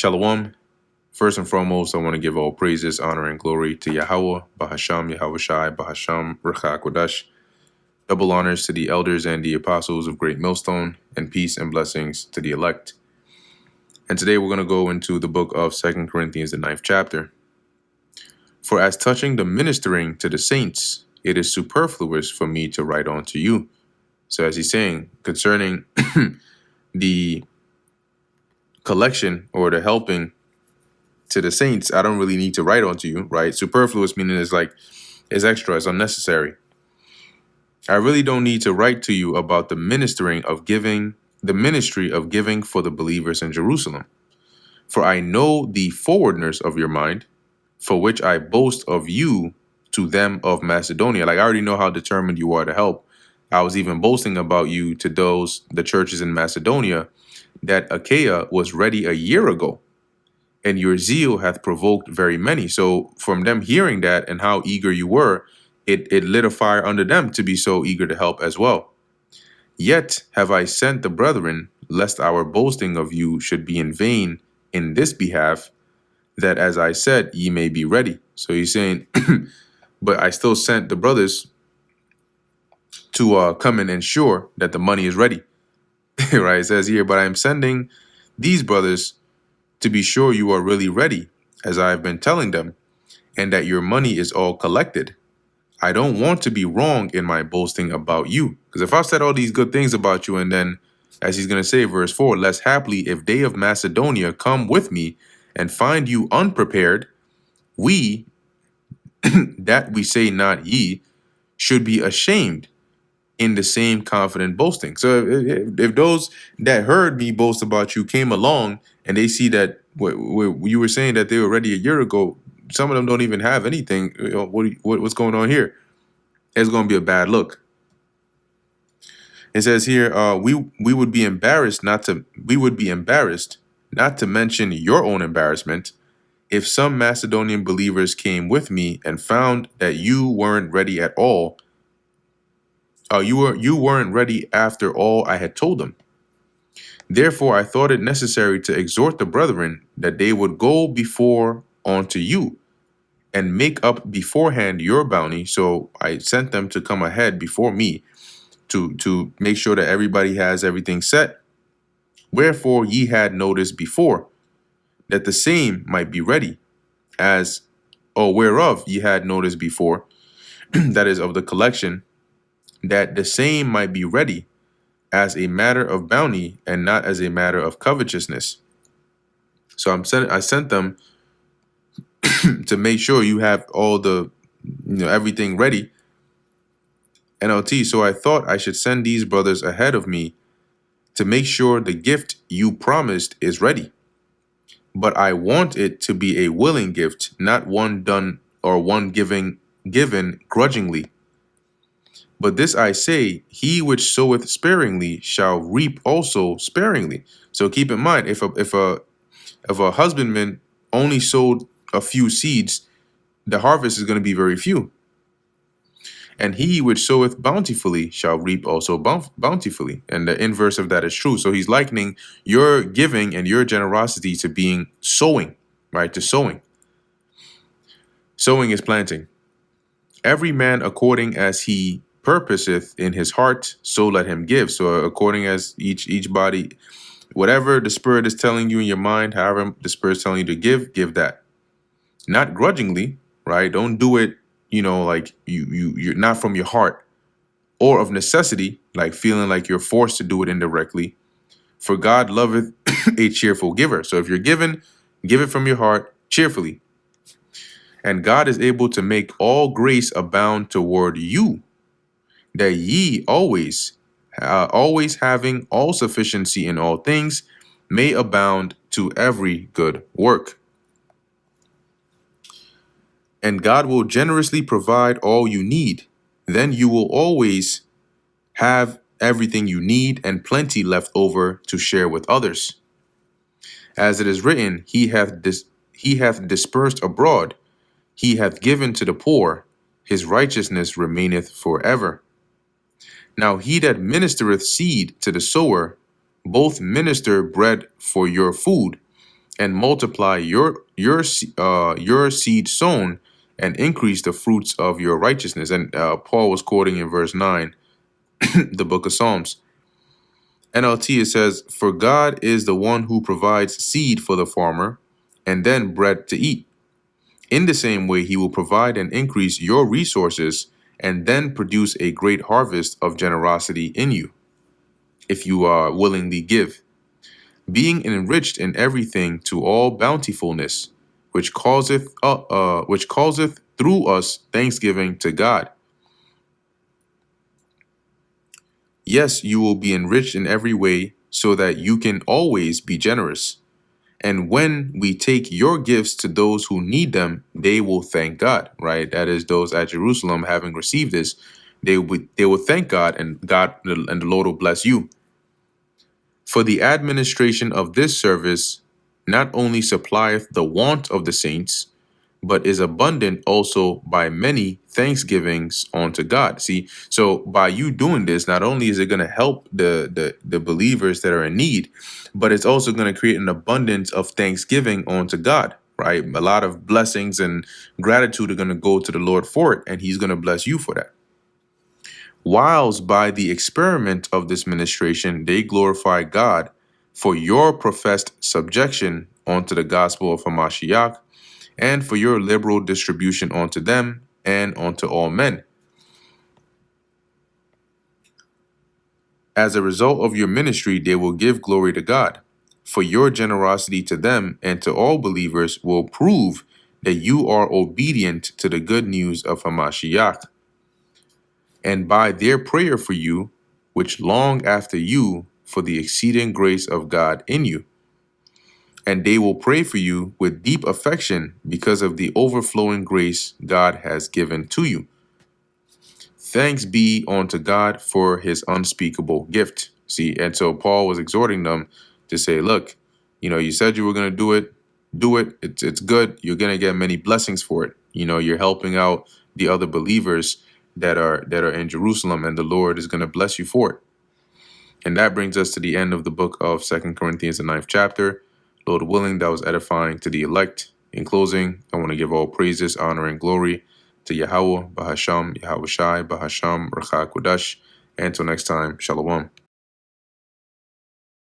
Shalom. First and foremost, I want to give all praises, honor, and glory to Yahweh, Bahasham, Yahweh Shai, Bahasham, Ruach HaKodesh. Double honors to the elders and the apostles of Great Millstone, and peace and blessings to the elect. And today we're going to go into the book of 2 Corinthians, the 9th chapter. For as touching the ministering to the saints, it is superfluous for me to write on to you. So as he's saying, concerning the collection or the helping to the saints, I don't really need to write on to you, right? Superfluous meaning it's extra, it's unnecessary. I really don't need to write to you about the ministry of giving for the believers in Jerusalem. For I know the forwardness of your mind, for which I boast of you to them of Macedonia. Like, I already know how determined you are to help. I was even boasting about you to the churches in Macedonia, that Achaia was ready a year ago, and your zeal hath provoked very many. So from them hearing that and how eager you were, it lit a fire under them to be so eager to help as well. Yet have I sent the brethren, lest our boasting of you should be in vain in this behalf, that as I said, ye may be ready. So he's saying, but I still sent the brothers to come and ensure that the money is ready. Right? It says here, but I am sending these brothers to be sure you are really ready, as I have been telling them, and that your money is all collected. I don't want to be wrong in my boasting about you. Because if I said all these good things about you, and then, as he's going to say, verse 4, less happily, if they of Macedonia come with me and find you unprepared, we, that we say not ye, should be ashamed in the same confident boasting. So if those that heard me boast about you came along and they see that what you were saying that they were ready a year ago, some of them don't even have anything. What's going on here? It's going to be a bad look. It says here, we would be embarrassed not to mention your own embarrassment if some Macedonian believers came with me and found that you weren't ready at all. You weren't ready after all I had told them. Therefore, I thought it necessary to exhort the brethren that they would go before unto you and make up beforehand your bounty. So I sent them to come ahead before me to make sure that everybody has everything set. Wherefore ye had noticed before, that the same might be ready, whereof ye had noticed before, that is of the collection, that the same might be ready as a matter of bounty and not as a matter of covetousness. So I sent them to make sure you have all the, everything ready. NLT. So I thought I should send these brothers ahead of me to make sure the gift you promised is ready. But I want it to be a willing gift, not one done or one given grudgingly. But this I say, he which soweth sparingly shall reap also sparingly. So keep in mind, if a husbandman only sowed a few seeds, the harvest is going to be very few. And he which soweth bountifully shall reap also bountifully. And the inverse of that is true. So he's likening your giving and your generosity to being sowing, right? To sowing. Sowing is planting. Every man according as he purposeth in his heart, so let him give. So according as each body, whatever the Spirit is telling you in your mind, however the Spirit is telling you to give that. Not grudgingly, right? Don't do it, like you're not from your heart, or of necessity, like feeling like you're forced to do it indirectly. For God loveth a cheerful giver. So if you're giving, give it from your heart cheerfully. And God is able to make all grace abound toward you, that ye always having all sufficiency in all things, may abound to every good work. And God will generously provide all you need. Then you will always have everything you need and plenty left over to share with others. As it is written, he hath dispersed abroad, he hath given to the poor, his righteousness remaineth forever. Now he that ministereth seed to the sower, both minister bread for your food, and multiply your seed sown, and increase the fruits of your righteousness. And Paul was quoting in verse 9, the book of Psalms. NLT, it says, "For God is the one who provides seed for the farmer and then bread to eat. In the same way, he will provide and increase your resources and then produce a great harvest of generosity in you, if you willingly give, being enriched in everything to all bountifulness, which causeth through us thanksgiving to God." Yes, you will be enriched in every way so that you can always be generous. And when we take your gifts to those who need them, they will thank God, right? That is, those at Jerusalem having received this, they will thank God, and the Lord will bless you. For the administration of this service not only supplieth the want of the saints, but is abundant also by many thanksgivings unto God. See, so by you doing this, not only is it going to help the believers that are in need, but it's also going to create an abundance of thanksgiving unto God, right? A lot of blessings and gratitude are going to go to the Lord for it, and he's going to bless you for that. Whilst by the experiment of this ministration, they glorify God for your professed subjection unto the gospel of Hamashiach, and for your liberal distribution unto them and unto all men. As a result of your ministry, they will give glory to God, for your generosity to them and to all believers will prove that you are obedient to the good news of Hamashiach. And by their prayer for you, which long after you for the exceeding grace of God in you. And they will pray for you with deep affection because of the overflowing grace God has given to you. Thanks be unto God for his unspeakable gift. See, and so Paul was exhorting them to say, look, you said you were going to do it. Do it. It's good. You're going to get many blessings for it. You're helping out the other believers that are in Jerusalem, and the Lord is going to bless you for it. And that brings us to the end of the book of 2 Corinthians, the 9th chapter. Lord willing, that was edifying to the elect. In closing, I want to give all praises, honor, and glory to Yahweh, Bahasham, Yahweh Shai, Bahasham, Racha Kodash. And until next time, Shalom.